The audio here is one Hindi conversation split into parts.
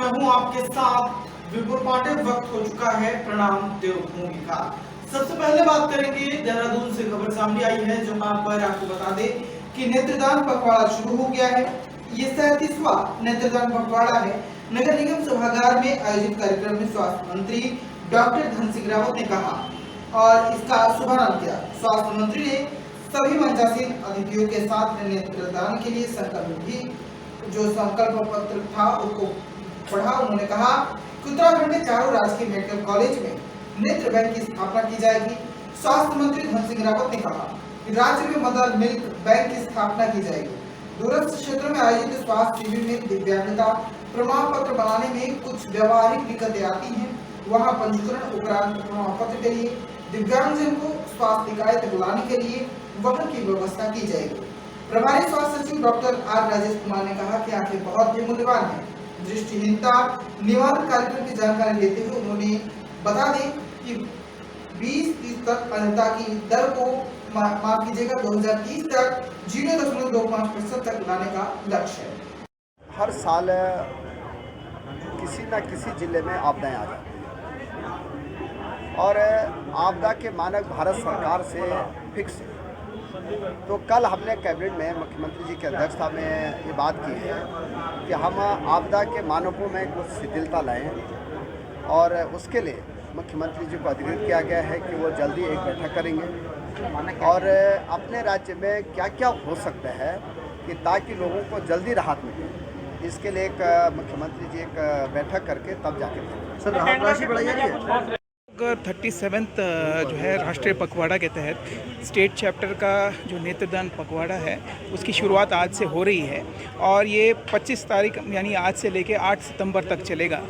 मैं हूं आपके साथ विपुल पांडे। वक्त हो चुका है प्रणाम देवभूमि का। सबसे पहले बात करेंगे देहरादून से खबर सामने आई है जहां पर आपको बता दें कि नेत्रदान पखवाड़ा शुरू हो गया है। ये 37वां नेत्रदान पखवाड़ा है। नगर निगम सभागार में आयोजित कार्यक्रम में स्वास्थ्य मंत्री डॉक्टर धन सिंह रावत ने कहा और इसका शुभारंभ किया। स्वास्थ्य मंत्री ने सभी मंचासीन अतिथियों के साथ नेत्रदान के लिए संकल्प पत्र था उसको पढ़ा। उन्होंने कहा कि उत्तराखंड में चारों राजकीय मेडिकल कॉलेज में नेत्र बैंक की स्थापना की जाएगी। स्वास्थ्य मंत्री धन सिंह रावत ने कहा कि राज्य में मदर मिल्क बैंक की स्थापना की जाएगी। दूरस्थ क्षेत्रों में आयोजित स्वास्थ्य शिविर में दिव्यांगता प्रमाण पत्र बनाने में कुछ व्यवहारिक दिक्कतें आती हैं। वहां पंजीकरण उपरांत प्रमाण पत्र के लिए दिव्यांगजन को स्वास्थ्य निकाय तक लाने के लिए वाहन की व्यवस्था की जाएगी। प्रभारी स्वास्थ्य सचिव डॉक्टर आर राजेश कुमार ने कहा कि आंखें बहुत ही मूल्यवान है। दृष्टिहीनता निवारण कार्यक्रम की जानकारी देते हुए उन्होंने बता दें कि 2030 तक अंधता की दर को माफ कीजिएगा 2030 तक 0.25% तक लाने का लक्ष्य है। हर साल किसी न किसी जिले में आपदाएं आ जाती हैं और आपदा के मानक भारत सरकार से फिक्स है। तो कल हमने कैबिनेट में मुख्यमंत्री जी की अध्यक्षता में ये बात की है कि हम आपदा के मानकों में कुछ शिथिलता लाएं और उसके लिए मुख्यमंत्री जी को अधिकृत किया गया है कि वो जल्दी एक बैठक करेंगे और अपने राज्य में क्या क्या हो सकता है कि ताकि लोगों को जल्दी राहत मिले। इसके लिए एक मुख्यमंत्री जी एक बैठक करके तब जाके सर राहत राशि बढ़ाई जा रही है। 37th जो है राष्ट्रीय पखवाड़ा के तहत स्टेट चैप्टर का जो नेत्रदान पखवाड़ा है उसकी शुरुआत आज से हो रही है और ये 25 तारीख यानी आज से लेके 8 सितंबर तक चलेगा।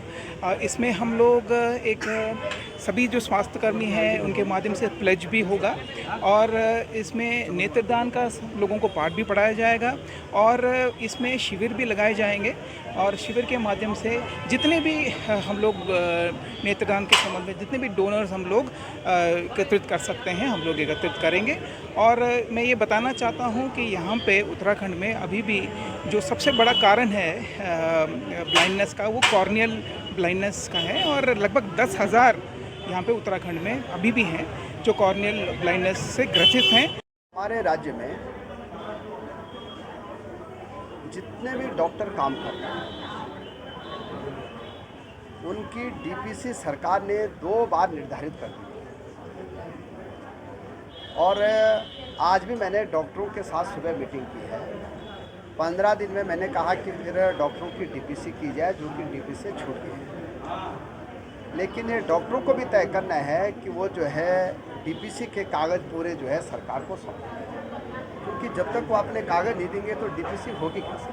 इसमें हम लोग एक सभी जो स्वास्थ्यकर्मी हैं उनके माध्यम से प्लेज भी होगा और इसमें नेत्रदान का लोगों को पाठ भी पढ़ाया जाएगा और इसमें शिविर भी लगाए जाएंगे और शिविर के माध्यम से जितने भी हम लोग नेत्रदान के संबंध में जितने भी डोनर्स हम लोग एकत्रित कर सकते हैं हम लोग एकत्रित करेंगे। और मैं ये बताना चाहता हूँ कि यहाँ पे उत्तराखंड में अभी भी जो सबसे बड़ा कारण है ब्लाइंडनेस का वो कॉर्नियल ब्लाइंडनेस का है और लगभग 10,000 यहाँ पे उत्तराखंड में अभी भी हैं जो कॉर्नियल ब्लाइंडनेस से ग्रसित हैं। हमारे राज्य में जितने भी डॉक्टर काम कर रहे हैं उनकी डीपीसी सरकार ने 2 बार निर्धारित कर दी और आज भी मैंने डॉक्टरों के साथ सुबह मीटिंग की है। 15 दिन में मैंने कहा कि फिर डॉक्टरों की डीपीसी की जाए जो कि डीपीसी छूट गई है, लेकिन ये डॉक्टरों को भी तय करना है कि वो जो है डीपीसी के कागज़ पूरे जो है सरकार को सौंपें, क्योंकि जब तक वो अपने कागज़ नहीं देंगे तो डीपीसी होगी कैसे।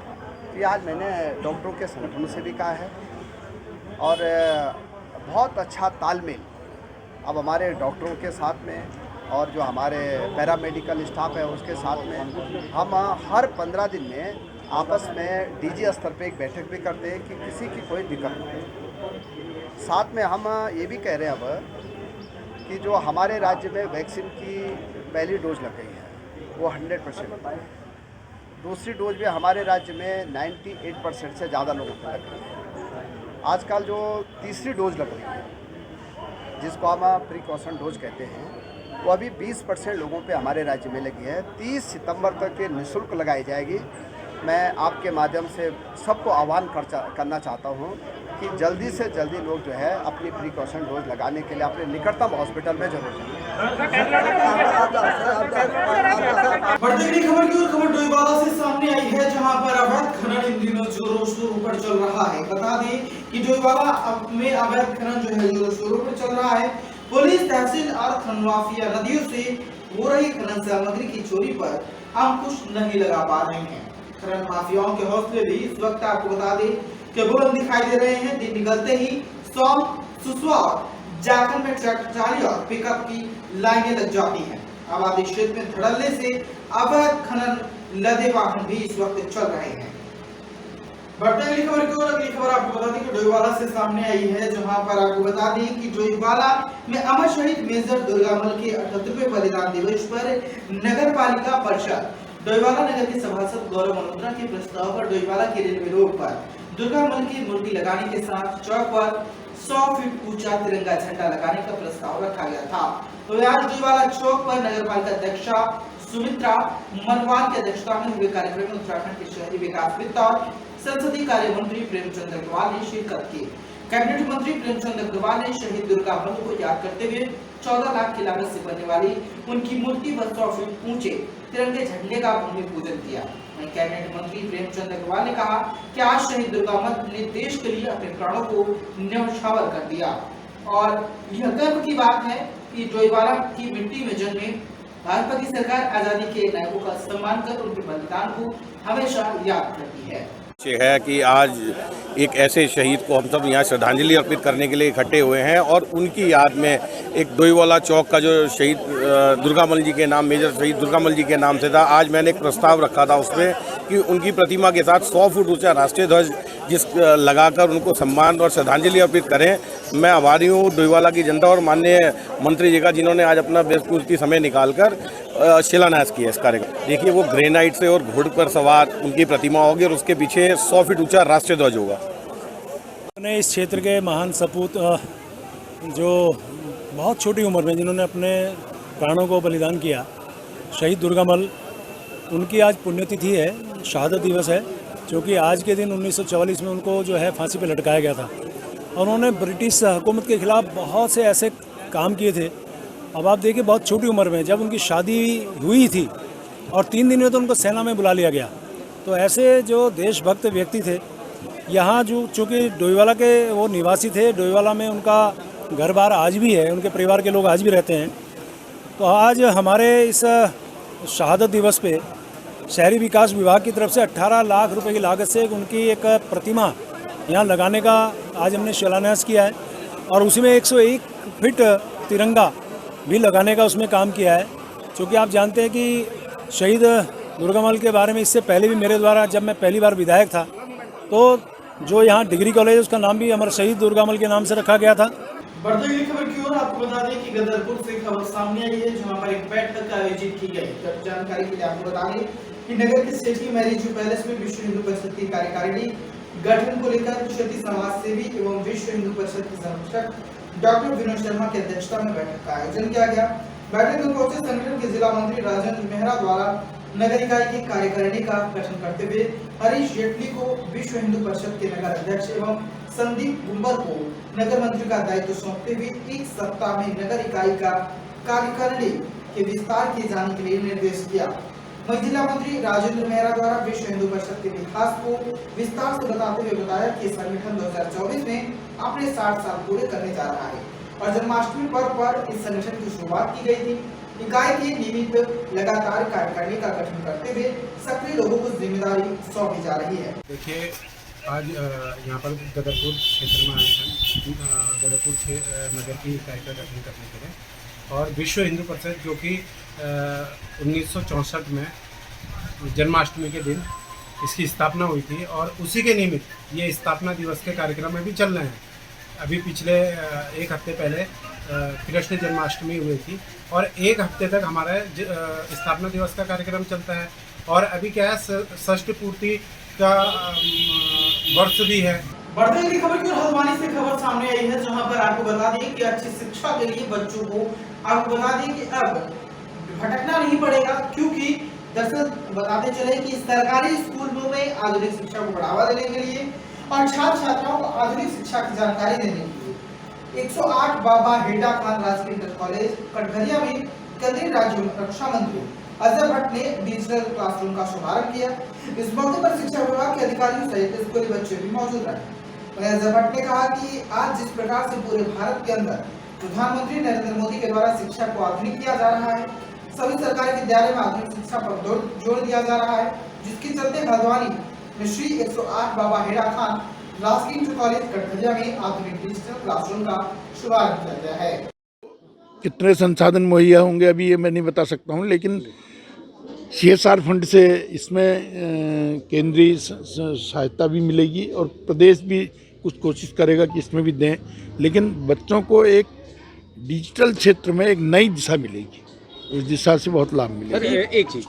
तो आज मैंने डॉक्टरों के संगठन से भी कहा है और बहुत अच्छा तालमेल अब हमारे डॉक्टरों के साथ में और जो हमारे पैरामेडिकल स्टाफ है उसके साथ में हम हर 15 दिन में आपस में डीजी स्तर पे एक बैठक भी करते हैं कि किसी की कोई दिक्कत नहीं हो। साथ में हम ये भी कह रहे हैं अब कि जो हमारे राज्य में वैक्सीन की पहली डोज लग गई है वो 100% है। दूसरी डोज भी हमारे राज्य में 98% से ज़्यादा लोगों को लग गई है। आजकल जो तीसरी डोज लग रही है जिसको हम प्रिकॉशन डोज कहते हैं वो अभी 20% लोगों पे हमारे राज्य में लगी है। 30 सितंबर तक ये निःशुल्क लगाई जाएगी। मैं आपके माध्यम से सबको आह्वान करना चाहता हूँ कि जल्दी से जल्दी लोग जो है अपनी प्रिकॉशन डोज लगाने के लिए अपने निकटतम हॉस्पिटल में जरूर जाएं। खबर की खबर डोईवाला से सामने आई है जहां पर अवैध खनन इन दिनों जोरों शोरों पर चल रहा है। बता दें कि डोईवाला में अवैध खनन जो है जोरों शोरों पर चल रहा है। पुलिस तहसील और खनन माफिया नदियों से हो रही खनन सामग्री की चोरी पर अंकुश नहीं लगा पा रहे हैं। खनन माफियाओं के हौसले भी इस वक्त आपको बता दें कि बुलंद दिखाई दे रहे हैं। दिन निकलते ही सौंग, सुसवा और जाखल में ट्रैक्टर ट्राली और पिकअप की लाइनें लग जाती हैं। आबादी क्षेत्र में धड़ल्ले से अवैध खनन लदे वाहन भी इस वक्त चल रहे हैं। बढ़ते अगली खबर की ओर। अगली खबर आपको बता दें कि डोईवाला से सामने आई है जहां पर आपको बता दें कि डोईवाला में अमर शहीद मेजर दुर्गामल के 78वें बलिदान दिवस पर नगर पालिका परिषद डोईवाला नगर के सभासद गौरव मल्होत्रा के प्रस्ताव पर डोईवाला के रेलवे रोड पर दुर्गा मल की मूर्ति लगाने के साथ चौक पर 100 फीट ऊंचा तिरंगा झंडा लगाने का प्रस्ताव रखा गया था। तो आज डोईवाला चौक पर नगर पालिका अध्यक्षा सुमित्रा मनवान की अध्यक्षता में हुए कार्यक्रम में उत्तराखंड के शहरी विकास वित्त और संसदीय कार्य मंत्री प्रेमचंद अग्रवाल ने शिरकत की। कैबिनेट मंत्री प्रेमचंद अग्रवाल ने शहीद दुर्गा मल को याद करते हुए 14 लाख की लागत से बनने वाली उनकी मूर्ति पर 100 फीट ऊंचे तिरंगे झंडे का भूमि पूजन किया। कैबिनेट मंत्री प्रेमचंद अग्रवाल ने कहा कि आज शहीद दुर्गा मल ने देश के लिए अपने प्राणों को न्यौछावर कर दिया और यह गर्व की बात है कि डोईवाला की मिट्टी में जन्मे भाजपा की सरकार आजादी के नायकों का सम्मान कर उनके बलिदान को हमेशा याद करती है कि आज एक ऐसे शहीद को हम सब यहाँ श्रद्धांजलि अर्पित करने के लिए इकट्ठे हुए हैं और उनकी याद में एक डोईवाला चौक का जो शहीद दुर्गामल जी के नाम मेजर शहीद दुर्गामल जी के नाम से था, आज मैंने एक प्रस्ताव रखा था उसमें कि उनकी प्रतिमा के साथ 100 फुट ऊंचा राष्ट्रीय ध्वज लगाकर उनको सम्मान और श्रद्धांजलि अर्पित करें। मैं आभारी हूँ डोईवाला की जनता और माननीय मंत्री जी का, जिन्होंने आज अपना बेशकीमती समय निकालकर शिलान्यास किया इस कार्यक्रम। देखिए, वो ग्रेनाइट से और घोड़े पर सवार उनकी प्रतिमा होगी और उसके पीछे 100 फीट ऊंचा राष्ट्रीय ध्वज होगा। इस क्षेत्र के महान सपूत जो बहुत छोटी उम्र में जिन्होंने अपने प्राणों को बलिदान किया, शहीद दुर्गा मल, उनकी आज पुण्यतिथि है, शहादत दिवस है, क्योंकि आज के दिन 1944 में उनको जो है फांसी पर लटकाया गया था और उन्होंने ब्रिटिश हुकूमत के खिलाफ बहुत से ऐसे काम किए थे। अब आप देखिए, बहुत छोटी उम्र में जब उनकी शादी हुई थी और 3 दिन में तो उनको सेना में बुला लिया गया। तो ऐसे जो देशभक्त व्यक्ति थे, यहाँ जो चूँकि डोईवाला के वो निवासी थे, डोईवाला में उनका घर बार आज भी है, उनके परिवार के लोग आज भी रहते हैं। तो आज हमारे इस शहादत दिवस पे शहरी विकास विभाग की तरफ से 18 लाख रुपए की लागत से उनकी एक प्रतिमा यहाँ लगाने का आज हमने शिलान्यास किया है और उसी में 101 फीट तिरंगा भी लगाने का उसमें काम किया है। क्योंकि आप जानते हैं कि शहीद दुर्गा मल के बारे में इससे पहले भी मेरे द्वारा, जब मैं पहली बार विधायक था, तो जो यहाँ डिग्री कॉलेज है उसका नाम भी हमारे शहीद दुर्गा मल के नाम से रखा गया था। बढ़ते हुई खबर की ओर आपको बता दें कि गदरपुर से खबर सामने आई है, जहां पर एक बैठक आयोजित की गई। जानकारी के लिए आपको बता दें कि नगर के सिटी मैरिज पैलेस में विश्व हिंदू परिषद की कार्यकारिणी गठन को लेकर क्षति समाज सेवी एवं विश्व हिंदू परिषद के संरक्षक डॉक्टर विनोद शर्मा की अध्यक्षता में बैठक का आयोजन किया गया। बैठक में पहुंचे संगठन के जिला मंत्री राजेंद्र मेहरा द्वारा नगर इकाई की कार्यकारिणी का गठन करते हुए हरीश जेटली को विश्व हिंदू परिषद के नगर अध्यक्ष एवं संदीप गुंबर को नगर मंत्री का दायित्व सौंपते हुए 1 सप्ताह में नगर इकाई का कार्यकारिणी के विस्तार किए जाने के लिए निर्देश दिया। वहीं जिला मंत्री राजेंद्र मेहरा द्वारा विश्व हिंदू परिषद के इतिहास को विस्तार से बताते हुए बताया कि संगठन 2024 में अपने 60 साल पूरे करने जा रहा है और जन्माष्टमी पर्व पर इस संगठन की शुरुआत की गई थी। इकाई के निमित्त लगातार कार्यकारिणी का गठन करते हुए सक्रिय लोगों को जिम्मेदारी सौंपी जा रही है। देखिए, आज यहाँ पर गदरपुर क्षेत्र में आए हैं, गदरपुर नगर की इकाई का गठन करने के लिए, और विश्व हिंदू परिषद जो कि 1964 में जन्माष्टमी के दिन इसकी स्थापना हुई थी और उसी के निमित्त ये स्थापना दिवस के कार्यक्रम में भी चल रहे हैं। अभी पिछले 1 हफ्ते पहले कृष्ण जन्माष्टमी हुई थी और 1 हफ्ते तक हमारा स्थापना दिवस का कार्यक्रम चलता है और अभी क्या है, षष्ठ पूर्ति का वर्ष भी है। बढ़ते हुए खबर की ओर हल्द्वानी से खबर सामने आई है, जहां पर आपको बता दें कि अच्छी शिक्षा के लिए बच्चों को आपको बता दें कि अब भटकना नहीं पड़ेगा, क्योंकि दरअसल बताते चले कि सरकारी स्कूलों में आधुनिक शिक्षा को बढ़ावा देने के लिए और छात्र छात्राओं को आधुनिक शिक्षा की जानकारी देने के लिए 108 बाबा हेडा खान राजकीय इंटर कॉलेज कटघरिया में केंद्रीय राज्य रक्षा मंत्री अजय भट्ट ने डिजिटल क्लासरूम का शुभारंभ किया। इस मौके पर शिक्षा विभाग के अधिकारियों सहित स्कूली बच्चे भी मौजूद रहे। अजय भट्ट ने कहा कि आज जिस प्रकार से पूरे भारत के अंदर प्रधानमंत्री नरेंद्र मोदी के द्वारा शिक्षा को आधुनिक किया जा रहा है, सभी सरकारी विद्यालय में आधुनिक शिक्षा पर जोर दिया जा रहा है, जिसके चलते हल्द्वानी में श्री 108 बाबा हेडा खान राजकीय इंटर कॉलेज कटघरिया में आधुनिक डिजिटल क्लासरूम का शुभारंभ किया गया है। कितने संसाधन मुहैया होंगे अभी ये मैं नहीं बता सकता हूँ, लेकिन CSR फंड से इसमें केंद्रीय सहायता भी मिलेगी और प्रदेश भी कुछ कोशिश करेगा कि इसमें भी दें, लेकिन बच्चों को एक डिजिटल क्षेत्र में एक नई दिशा मिलेगी। उस दिशा से बहुत लाभ सर मिलेगा। एक चीज़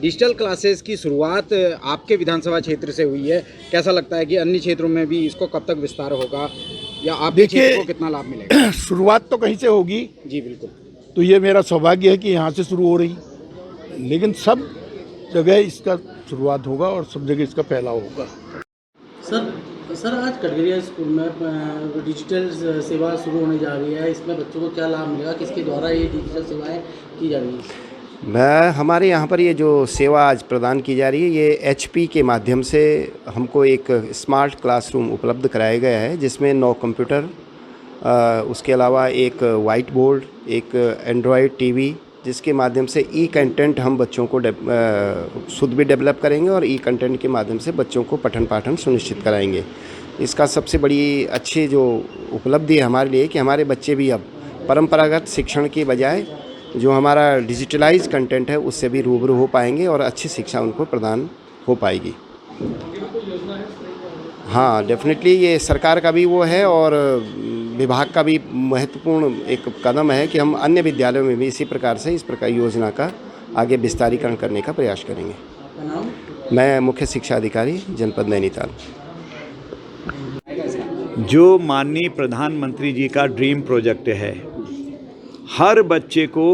डिजिटल क्लासेस की शुरुआत आपके विधानसभा क्षेत्र से हुई है, कैसा लगता है कि अन्य क्षेत्रों में भी इसको कब तक विस्तार होगा या आपके देखिए, क्षेत्र को कितना लाभ मिलेगा? शुरुआत तो कहीं से होगी, जी बिल्कुल। तो ये मेरा सौभाग्य है कि यहाँ से शुरू हो रही, लेकिन सब जगह इसका शुरुआत होगा और सब जगह इसका फैलाव होगा। सर आज कटघरिया स्कूल में डिजिटल सेवा शुरू होने जा रही है, इसमें बच्चों को क्या लाभ मिलेगा, किसके द्वारा ये डिजिटल सेवाएं की जा रही हैं? हमारे यहाँ पर ये जो सेवा आज प्रदान की जा रही है, ये HP के माध्यम से हमको एक स्मार्ट क्लासरूम उपलब्ध कराया गया है, जिसमें 9 कंप्यूटर, उसके अलावा एक वाइट बोर्ड, एक एंड्रॉयड टीवी, जिसके माध्यम से कंटेंट हम बच्चों को खुद भी डेवलप करेंगे और कंटेंट के माध्यम से बच्चों को पठन पाठन सुनिश्चित कराएंगे। इसका सबसे बड़ी अच्छी जो उपलब्धि है हमारे लिए कि हमारे बच्चे भी अब परंपरागत शिक्षण के बजाय जो हमारा डिजिटलाइज कंटेंट है उससे भी रूबरू हो पाएंगे और अच्छी शिक्षा उनको प्रदान हो पाएगी। हाँ, डेफिनेटली ये सरकार का भी वो है और विभाग का भी महत्वपूर्ण एक कदम है कि हम अन्य विद्यालयों में भी इसी प्रकार से इस प्रकार योजना का आगे विस्तारीकरण करने का प्रयास करेंगे। मैं मुख्य शिक्षा अधिकारी जनपद नैनीताल। जो माननीय प्रधानमंत्री जी का ड्रीम प्रोजेक्ट है, हर बच्चे को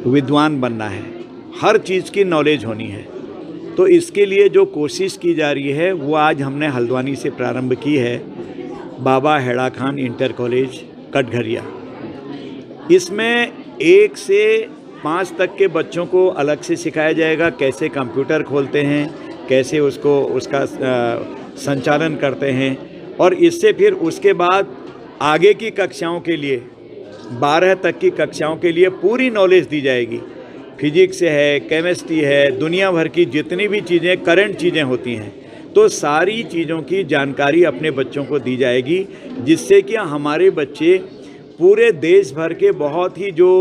विद्वान बनना है, हर चीज़ की नॉलेज होनी है, तो इसके लिए जो कोशिश की जा रही है वो आज हमने हल्द्वानी से प्रारंभ की है, बाबा हैड़ा खान इंटर कॉलेज कटघरिया। इसमें 1 से 5 तक के बच्चों को अलग से सिखाया जाएगा, कैसे कंप्यूटर खोलते हैं, कैसे उसका संचालन करते हैं, और इससे फिर उसके बाद आगे की कक्षाओं के लिए 12 तक की कक्षाओं के लिए पूरी नॉलेज दी जाएगी। फिजिक्स है, केमिस्ट्री है, दुनिया भर की जितनी भी चीज़ें करंट चीज़ें होती हैं, तो सारी चीज़ों की जानकारी अपने बच्चों को दी जाएगी, जिससे कि हमारे बच्चे पूरे देश भर के बहुत ही जो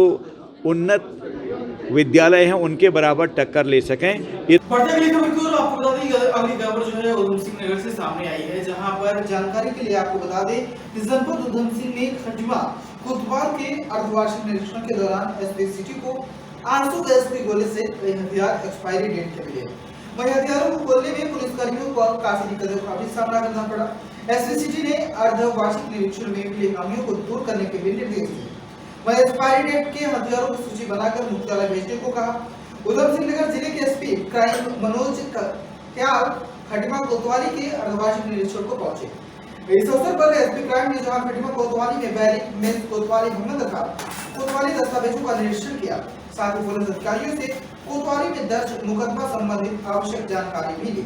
उन्नत विद्यालय हैं उनके बराबर टक्कर ले सकें। बढ़ते अगली खबर की ओर आपको बता दें, अगली खबर जो है उधम सिंह नगर से सामने आई है, जहां पर जानकारी के लिए आपको बता दें कि जनपद उधम सिंह ने खटिमा कोतवाल के अर्धवार्षिक निरीक्षण के दौरान एसपी सिटी को 800 गैस के गोले से कई हथियार एक्सपायरी डेट के मिले। वहीं हथियारों को खोलने में पुलिसकर्मियों को काफी दिक्कतों का भी सामना करना पड़ा। एसपी सिटी ने अर्धवार्षिक निरीक्षण में मिले खामियों को दूर करने के भी निर्देश दिए। वहीं एक्सपायरी डेट के हथियारों की सूची बनाकर मुख्यालय भेजने को कहा। उधम सिंह नगर जिले के एसपी क्राइम मनोज त्याल खटिमा कोतवाली के अर्धवार्षिक निरीक्षण को पहुंचे। इस अवसर पर एसपी क्राइम ने जहां खटिमा कोतवाली में बैरिक में कोतवाली भवन तथा कोतवाली दस्तावेजों का निरीक्षण किया, साथ ही पुलिस अधिकारियों से कोतवाली में दर्ज मुकदमा संबंधित आवश्यक जानकारी भी ली,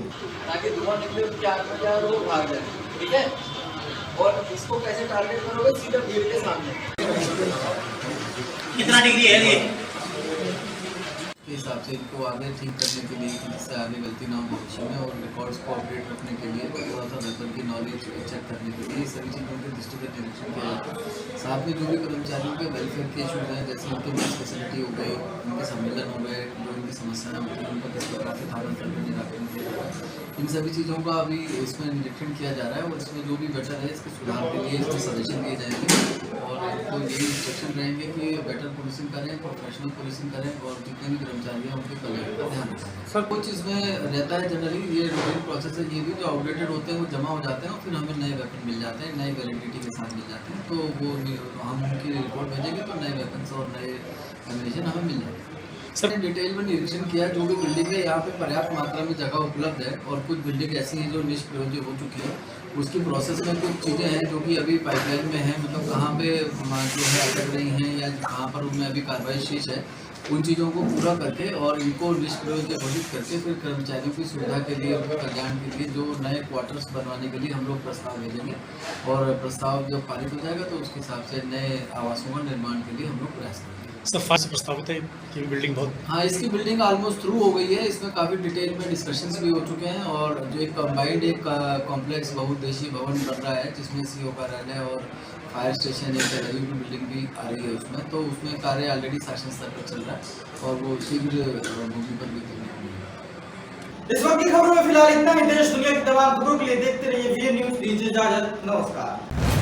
ताकि धुआं निकले तो क्या वो भाग जाए। ठीक है, और इसको कैसे टारगेट करोगे, सीधा भीड़ के सामने। कितना डिग्री है ये? के हिसाब से इनको आगे ठीक करने के लिए, जिससे आगे गलती ना हो भविष्य में, और रिकॉर्ड्स को अपडेट रखने के लिए, थोड़ा सा वेपन की नॉलेज चेक करने के लिए सभी चीज़ों के दृष्टिगत निरीक्षण किया जाता है। साथ में जो भी कर्मचारियों के वेलफेयर के इशूज़ हैं, जैसे उनके मेस फैसिलिटी हो गई, उनके सम्मेलन हो गए, जो उनकी समस्याएं होती हैं उनका किस प्रकार से धारण करके निराकरण किया जा रहा है, इन सभी चीज़ों का अभी इसमें निरीक्षण किया जा रहा है। और इसमें जो भी बेटर है इसके सुधार के लिए इसमें सजेशन दिए जाएंगे, और तो यही इंस्ट्रक्शन रहेंगे कि बेटर पुलिसिंग करें, प्रोफेशनल पुलिसिंग करें, और जितने भी कर्मचारी हैं उनके कल्याण का ध्यान रखें। सर कुछ इसमें रहता है जनरली, ये रूटीन प्रोसेस है, ये भी जो आउटडेटेड होते हैं वो जमा हो जाते हैं और फिर हमें नए वेपन मिल जाते हैं, नए वैलिडिटी के साथ मिल जाते हैं, तो वो हम उनकी रिपोर्ट भेजेंगे तो नए वेपन्स और नए एमिनेशन हमें मिल जाएंगे। सर डिटेल में निरीक्षण किया, जो भी बिल्डिंग है यहाँ पे पर्याप्त मात्रा में जगह उपलब्ध है, और कुछ बिल्डिंग ऐसी हैं जो निष्प्रयोज्य हो चुकी है, उसकी प्रोसेस में कुछ चीज़ें हैं जो कि अभी पाइपलाइन में हैं, मतलब कहाँ पे जो है अटक रही हैं या कहाँ पर उनमें अभी कार्रवाई शेष है, उन चीज़ों को पूरा करके और इनको निष्प्रयोज्य घोषित करके फिर कर्मचारियों की सुविधा के लिए, उनके कल्याण के लिए जो नए क्वार्टर्स बनवाने के लिए हम लोग प्रस्ताव भेजेंगे, और प्रस्ताव जब पारित हो जाएगा तो उसके हिसाब से नए आवासों का निर्माण के लिए हम लोग प्रयास करेंगे। सफाई से प्रस्तावित है कि बिल्डिंग बहुत, हाँ, इसकी बिल्डिंग ऑलमोस्ट थ्रू हो गई है, इसमें काफ़ी डिटेल में डिस्कशंस भी हो चुके हैं, और जो एक कंबाइंड एक कॉम्प्लेक्स बहुउद्देशीय भवन बन रहा है, जिसमें सीओ कार्यालय और फायर स्टेशन, एक रेलवे की बिल्डिंग भी आ रही है उसमें, तो उसमें कार्य ऑलरेडी शासन स्तर पर चल रहा है और वो शीघ्र भूमि पर भी इस वक्त की खबरों में फिलहाल इतना ही। देश दुनिया की तमाम खबरों के लिए देखते रहिए वीएन न्यूज़। दीजिए इजाजत, नमस्कार।